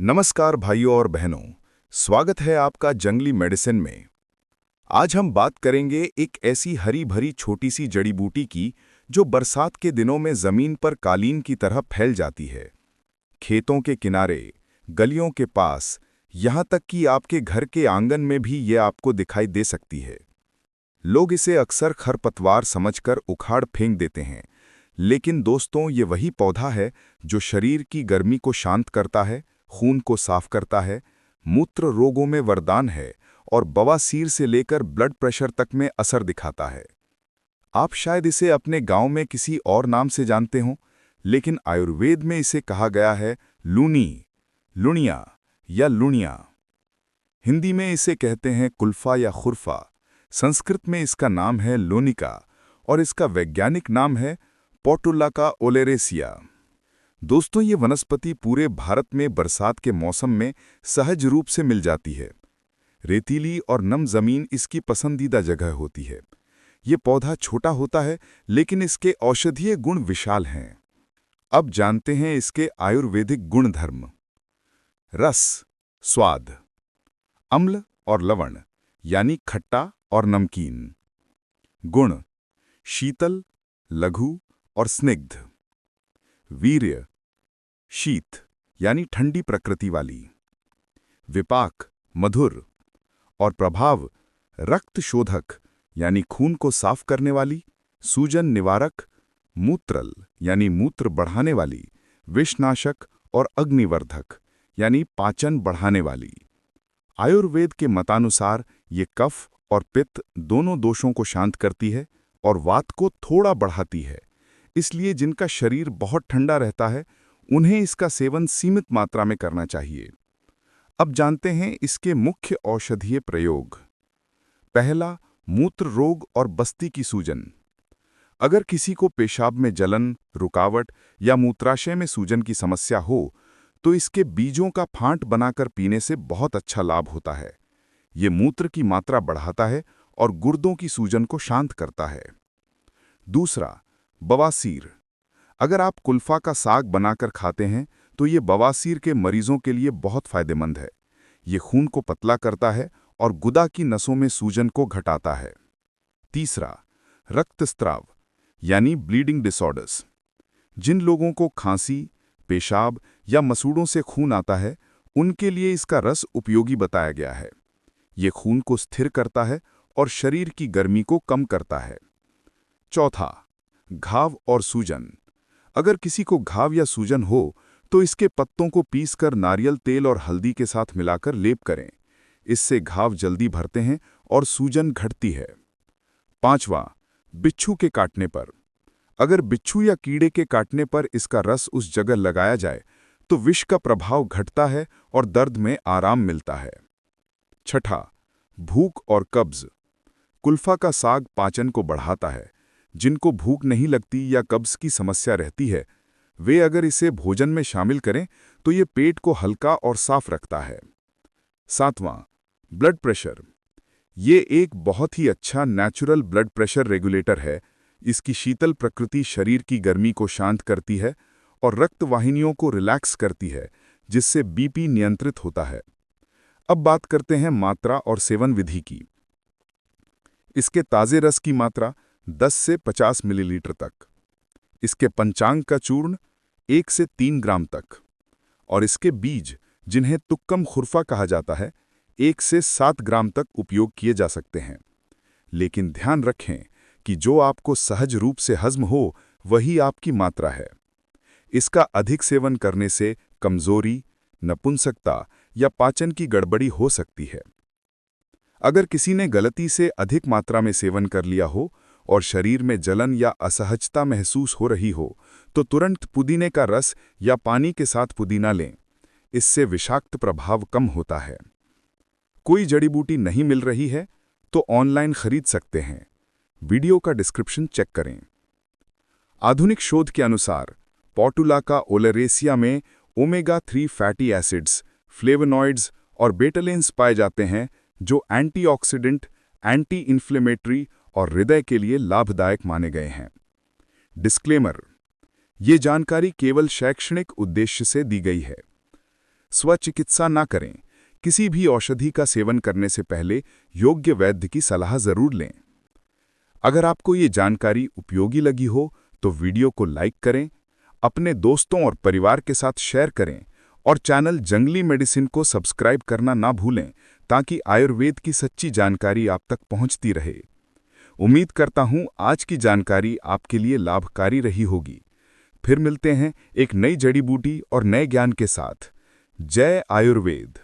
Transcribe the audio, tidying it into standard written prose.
नमस्कार भाइयों और बहनों, स्वागत है आपका जंगली मेडिसिन में। आज हम बात करेंगे एक ऐसी हरी भरी छोटी सी जड़ी बूटी की जो बरसात के दिनों में जमीन पर कालीन की तरह फैल जाती है। खेतों के किनारे, गलियों के पास, यहाँ तक कि आपके घर के आंगन में भी ये आपको दिखाई दे सकती है। लोग इसे अक्सर खरपतवार समझकर उखाड़ फेंक देते हैं, लेकिन दोस्तों ये वही पौधा है जो शरीर की गर्मी को शांत करता है, खून को साफ करता है, मूत्र रोगों में वरदान है और बवासीर से लेकर ब्लड प्रेशर तक में असर दिखाता है। आप शायद इसे अपने गांव में किसी और नाम से जानते हों, लेकिन आयुर्वेद में इसे कहा गया है लूनी, लुणिया या लुणिया। हिंदी में इसे कहते हैं कुल्फा या खुरफा। संस्कृत में इसका नाम है लोनिका और इसका वैज्ञानिक नाम है पोर्टुलाका ओलेरेसिया। दोस्तों, ये वनस्पति पूरे भारत में बरसात के मौसम में सहज रूप से मिल जाती है। रेतीली और नम जमीन इसकी पसंदीदा जगह होती है। ये पौधा छोटा होता है, लेकिन इसके औषधीय गुण विशाल हैं। अब जानते हैं इसके आयुर्वेदिक गुणधर्म। रस, स्वाद, अम्ल और लवण यानी खट्टा और नमकीन। गुण, शीतल, लघु और स्निग्ध। वीर्य, शीत यानी ठंडी प्रकृति वाली। विपाक, मधुर। और प्रभाव, रक्त शोधक यानी खून को साफ करने वाली, सूजन निवारक, मूत्रल यानी मूत्र बढ़ाने वाली, विषनाशक और अग्निवर्धक यानी पाचन बढ़ाने वाली। आयुर्वेद के मतानुसार ये कफ और पित्त दोनों दोषों को शांत करती है और वात को थोड़ा बढ़ाती है। इसलिए जिनका शरीर बहुत ठंडा रहता है, उन्हें इसका सेवन सीमित मात्रा में करना चाहिए। अब जानते हैं इसके मुख्य औषधीय प्रयोग। पहला, मूत्र रोग और बस्ती की सूजन। अगर किसी को पेशाब में जलन, रुकावट या मूत्राशय में सूजन की समस्या हो, तो इसके बीजों का फांट बनाकर पीने से बहुत अच्छा लाभ होता है। ये मूत्र की मात्रा बढ़ाता है और गुर्दों की सूजन को शांत करता है। दूसरा, बवासीर। अगर आप कुल्फा का साग बनाकर खाते हैं, तो ये बवासीर के मरीजों के लिए बहुत फायदेमंद है। ये खून को पतला करता है और गुदा की नसों में सूजन को घटाता है। तीसरा, रक्तस्राव यानी ब्लीडिंग डिसऑर्डर्स। जिन लोगों को खांसी, पेशाब या मसूड़ों से खून आता है, उनके लिए इसका रस उपयोगी बताया गया है। ये खून को स्थिर करता है और शरीर की गर्मी को कम करता है। चौथा, घाव और सूजन। अगर किसी को घाव या सूजन हो, तो इसके पत्तों को पीसकर नारियल तेल और हल्दी के साथ मिलाकर लेप करें। इससे घाव जल्दी भरते हैं और सूजन घटती है। पांचवा, बिच्छू के काटने पर। अगर बिच्छू या कीड़े के काटने पर इसका रस उस जगह लगाया जाए, तो विष का प्रभाव घटता है और दर्द में आराम मिलता है। छठा, भूख और कब्ज। कुल्फा का साग पाचन को बढ़ाता है। जिनको भूख नहीं लगती या कब्ज की समस्या रहती है, वे अगर इसे भोजन में शामिल करें तो ये पेट को हल्का और साफ रखता है। सातवां, ब्लड प्रेशर। ये एक बहुत ही अच्छा नेचुरल ब्लड प्रेशर रेगुलेटर है। इसकी शीतल प्रकृति शरीर की गर्मी को शांत करती है और रक्त वाहिनियों को रिलैक्स करती है, जिससे बीपी नियंत्रित होता है। अब बात करते हैं मात्रा और सेवन विधि की। इसके ताज़े रस की मात्रा 10 से 50 मिलीलीटर तक। इसके पंचांग का चूर्ण 1 से 3 ग्राम तक। और इसके बीज, जिन्हें तुक्कम खुरफा कहा जाता है, 1 से 7 ग्राम तक उपयोग किए जा सकते हैं। लेकिन ध्यान रखें कि जो आपको सहज रूप से हजम हो, वही आपकी मात्रा है। इसका अधिक सेवन करने से कमजोरी, नपुंसकता या पाचन की गड़बड़ी हो सकती है। अगर किसी ने गलती से अधिक मात्रा में सेवन कर लिया हो और शरीर में जलन या असहजता महसूस हो रही हो, तो तुरंत पुदीने का रस या पानी के साथ पुदीना लें। इससे विषाक्त प्रभाव कम होता है। कोई जड़ी बूटी नहीं मिल रही है, तो ऑनलाइन खरीद सकते हैं। वीडियो का डिस्क्रिप्शन चेक करें। आधुनिक शोध के अनुसार पोर्टुलाका ओलेरेसिया में ओमेगा-3 फैटी एसिड्स, फ्लेवोनॉइड्स और बेटालेन्स पाए जाते हैं, जो एंटीऑक्सीडेंट, एंटी इन्फ्लेमेटरी और हृदय के लिए लाभदायक माने गए हैं। डिस्क्लेमर: ये जानकारी केवल शैक्षणिक उद्देश्य से दी गई है। स्वचिकित्सा ना करें। किसी भी औषधि का सेवन करने से पहले योग्य वैद्य की सलाह जरूर लें। अगर आपको ये जानकारी उपयोगी लगी हो तो वीडियो को लाइक करें, अपने दोस्तों और परिवार के साथ शेयर करें और चैनल जंगली मेडिसिन को सब्सक्राइब करना ना भूलें ताकि आयुर्वेद की सच्ची जानकारी आप तक पहुंचती रहे। उम्मीद करता हूं आज की जानकारी आपके लिए लाभकारी रही होगी। फिर मिलते हैं एक नई जड़ी बूटी और नए ज्ञान के साथ। जय आयुर्वेद।